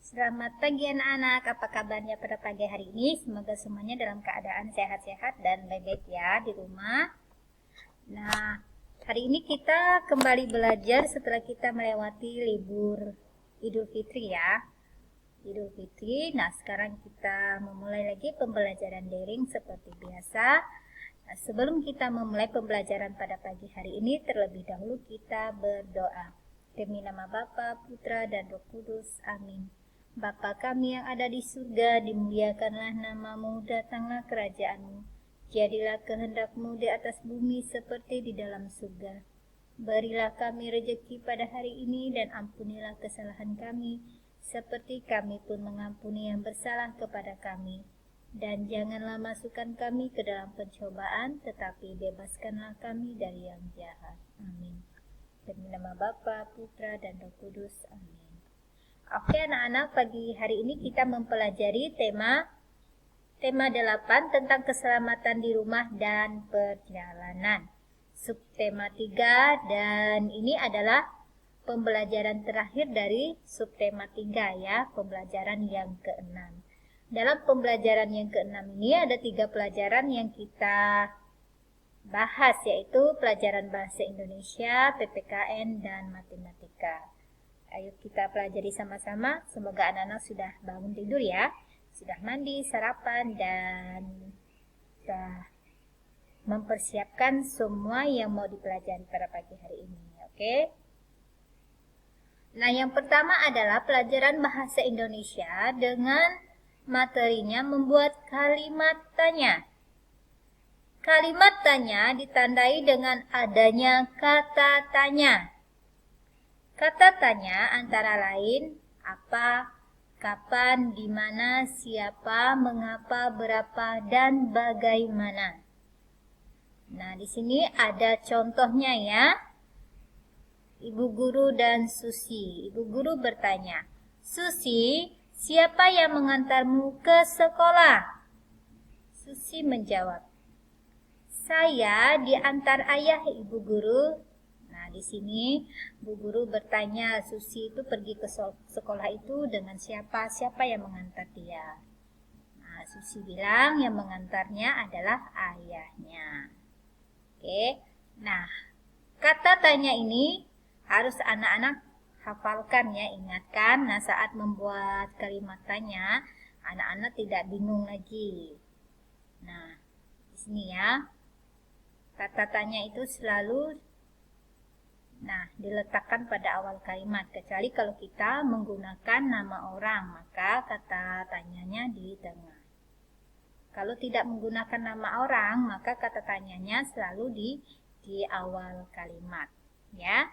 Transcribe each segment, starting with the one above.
Selamat pagi anak-anak, apa kabarnya pada pagi hari ini? Semoga semuanya dalam keadaan sehat-sehat dan baik-baik ya di rumah. Nah, hari ini kita kembali belajar setelah kita melewati libur Idul Fitri ya. Idul Fitri, nah sekarang kita memulai lagi pembelajaran daring seperti biasa. Nah, sebelum kita memulai pembelajaran pada pagi hari ini, terlebih dahulu kita berdoa. Demi nama Bapa, Putra, dan Roh Kudus. Amin. Bapa kami yang ada di surga, dimuliakanlah namamu, datanglah kerajaanmu. Jadilah kehendakmu di atas bumi seperti di dalam surga. Berilah kami rejeki pada hari ini dan ampunilah kesalahan kami, seperti kami pun mengampuni yang bersalah kepada kami. Dan janganlah masukkan kami ke dalam pencobaan, tetapi bebaskanlah kami dari yang jahat. Amin. Demi nama Bapa, Putra, dan Roh Kudus. Amin. Oke anak-anak, pagi hari ini kita mempelajari tema 8 tentang keselamatan di rumah dan perjalanan. Subtema 3 dan ini adalah pembelajaran terakhir dari subtema 3 ya, pembelajaran yang ke-6. Dalam pembelajaran yang ke-6 ini ada 3 pelajaran yang kita bahas, yaitu pelajaran bahasa Indonesia, PPKN, dan matematika. Ayo kita pelajari sama-sama. Semoga anak-anak sudah bangun tidur ya, sudah mandi, sarapan, dan sudah mempersiapkan semua yang mau dipelajari pada pagi hari ini. Oke? Nah, yang pertama adalah pelajaran bahasa Indonesia dengan materinya membuat kalimat tanya. Kalimat tanya ditandai dengan adanya kata tanya. Kata tanya antara lain apa, kapan, di mana, siapa, mengapa, berapa, dan bagaimana. Nah, di sini ada contohnya ya. Ibu guru dan Susi. Ibu guru bertanya, "Susi, siapa yang mengantarmu ke sekolah?" Susi menjawab, "Saya diantar ayah, Ibu guru." Nah, di sini Bu Guru bertanya, Susi itu pergi ke sekolah itu dengan siapa? Siapa yang mengantar dia? Nah, Susi bilang yang mengantarnya adalah ayahnya. Oke. Nah, kata tanya ini harus anak-anak hafalkan ya, ingatkan. Nah, saat membuat kalimat tanya, anak-anak tidak bingung lagi. Nah, di sini ya. Kata tanya itu selalu diletakkan pada awal kalimat, kecuali kalau kita menggunakan nama orang, maka kata tanyanya di tengah. Kalau tidak menggunakan nama orang, maka kata tanyanya selalu di awal kalimat, ya.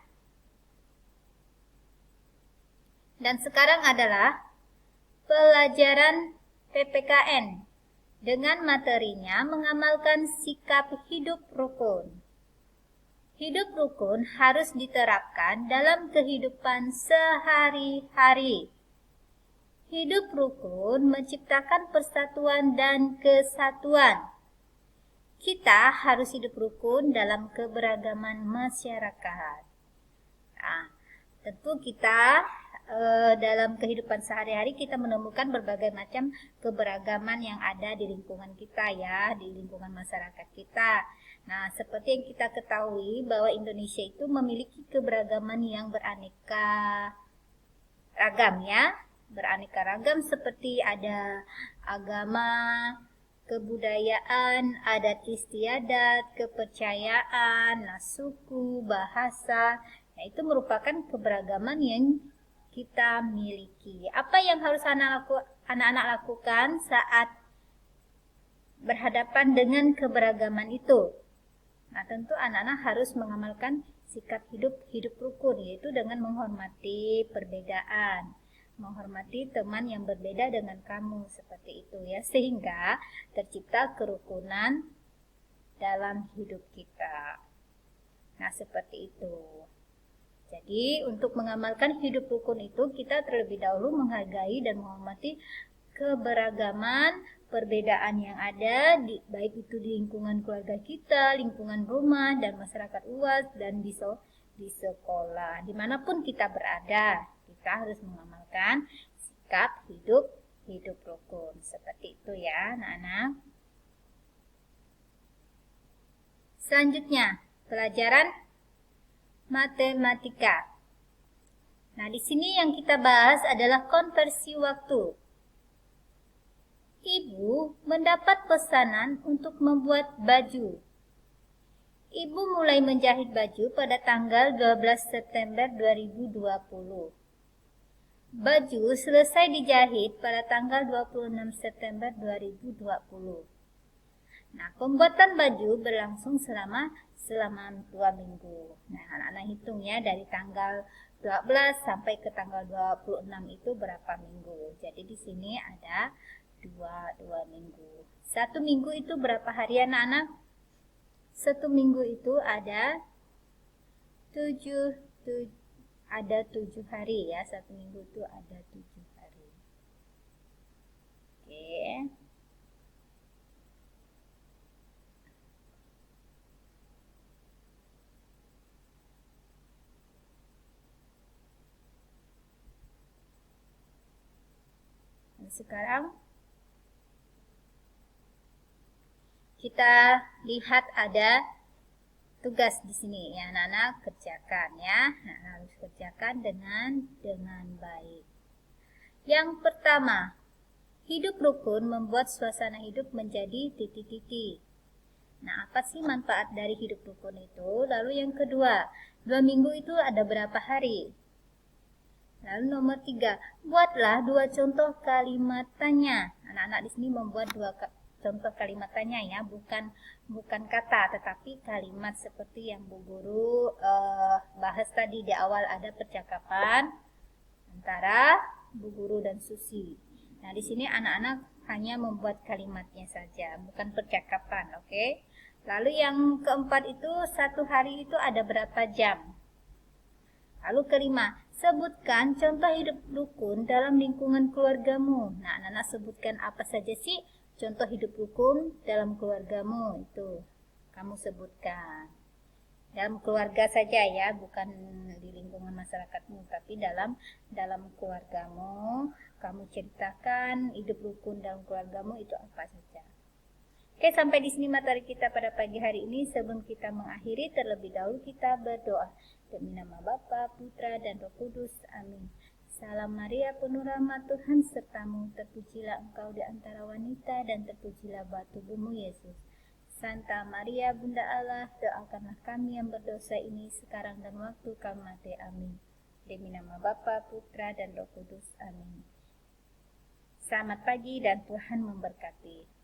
Dan sekarang adalah pelajaran PPKN dengan materinya mengamalkan sikap hidup rukun. Hidup rukun harus diterapkan dalam kehidupan sehari-hari. Hidup rukun menciptakan persatuan dan kesatuan. Kita harus hidup rukun dalam keberagaman masyarakat. Nah, tentu kita dalam kehidupan sehari-hari kita menemukan berbagai macam keberagaman yang ada di lingkungan kita ya, di lingkungan masyarakat kita. Nah, seperti yang kita ketahui bahwa Indonesia itu memiliki keberagaman yang beraneka ragam ya. Beraneka ragam seperti ada agama, kebudayaan, adat istiadat, kepercayaan, suku, bahasa. Nah, itu merupakan keberagaman yang kita miliki. Apa yang harus anak-anak lakukan saat berhadapan dengan keberagaman itu? Nah, tentu anak-anak harus mengamalkan sikap hidup rukun, yaitu dengan menghormati perbedaan, menghormati teman yang berbeda dengan kamu, seperti itu ya, sehingga tercipta kerukunan dalam hidup kita. Nah, seperti itu. Jadi, untuk mengamalkan hidup rukun itu, kita terlebih dahulu menghargai dan menghormati keberagaman perbedaan yang ada, baik itu di lingkungan keluarga kita, lingkungan rumah, dan masyarakat luas, dan di sekolah. Dimanapun kita berada, kita harus mengamalkan sikap sikap hidup rukun. Seperti itu ya anak-anak. Selanjutnya, pelajaran matematika. Nah, di sini yang kita bahas adalah konversi waktu. Ibu mendapat pesanan untuk membuat baju. Ibu mulai menjahit baju pada tanggal 12 September 2020. Baju selesai dijahit pada tanggal 26 September 2020. Nah, pembuatan baju berlangsung selama 2 minggu. Nah, anak-anak hitung ya, dari tanggal 12 sampai ke tanggal 26 itu berapa minggu. Jadi di sini ada 2 minggu. 1 minggu itu berapa hari anak-anak? 1 minggu itu ada 7 hari ya. 1 minggu itu ada 7 hari. Oke. Sekarang kita lihat ada tugas di sini ya anak-anak, kerjakan ya. Nah, harus kerjakan dengan baik. Yang pertama, hidup rukun membuat suasana hidup menjadi titik-titik. Nah, apa sih manfaat dari hidup rukun itu? Lalu yang kedua, 2 minggu itu ada berapa hari? Lalu nomor 3, buatlah 2 contoh kalimat tanya. Anak-anak di sini membuat 2 contoh kalimat tanya ya, bukan kata, tetapi kalimat seperti yang Bu Guru bahas tadi di awal, ada percakapan antara Bu Guru dan Susi. Nah, di sini anak-anak hanya membuat kalimatnya saja, bukan percakapan, oke? Lalu yang keempat itu, 1 hari itu ada berapa jam? Lalu kelima, sebutkan contoh hidup rukun dalam lingkungan keluargamu. Nah, anak-anak sebutkan apa saja sih contoh hidup rukun dalam keluargamu itu. Kamu sebutkan. Dalam keluarga saja ya, bukan di lingkungan masyarakatmu, tapi dalam keluargamu. Kamu ceritakan hidup rukun dalam keluargamu itu apa saja. Oke, sampai di sini materi kita pada pagi hari ini. Sebelum kita mengakhiri, terlebih dahulu kita berdoa. Demi nama Bapa, Putra, dan Roh Kudus. Amin. Salam Maria, penuh rahmat Tuhan sertamu. Terpujilah engkau di antara wanita, dan terpujilah buah tubuhmu, Yesus. Santa Maria, Bunda Allah, doakanlah kami yang berdosa ini sekarang dan waktu kami mati. Amin. Demi nama Bapa, Putra, dan Roh Kudus. Amin. Selamat pagi dan Tuhan memberkati.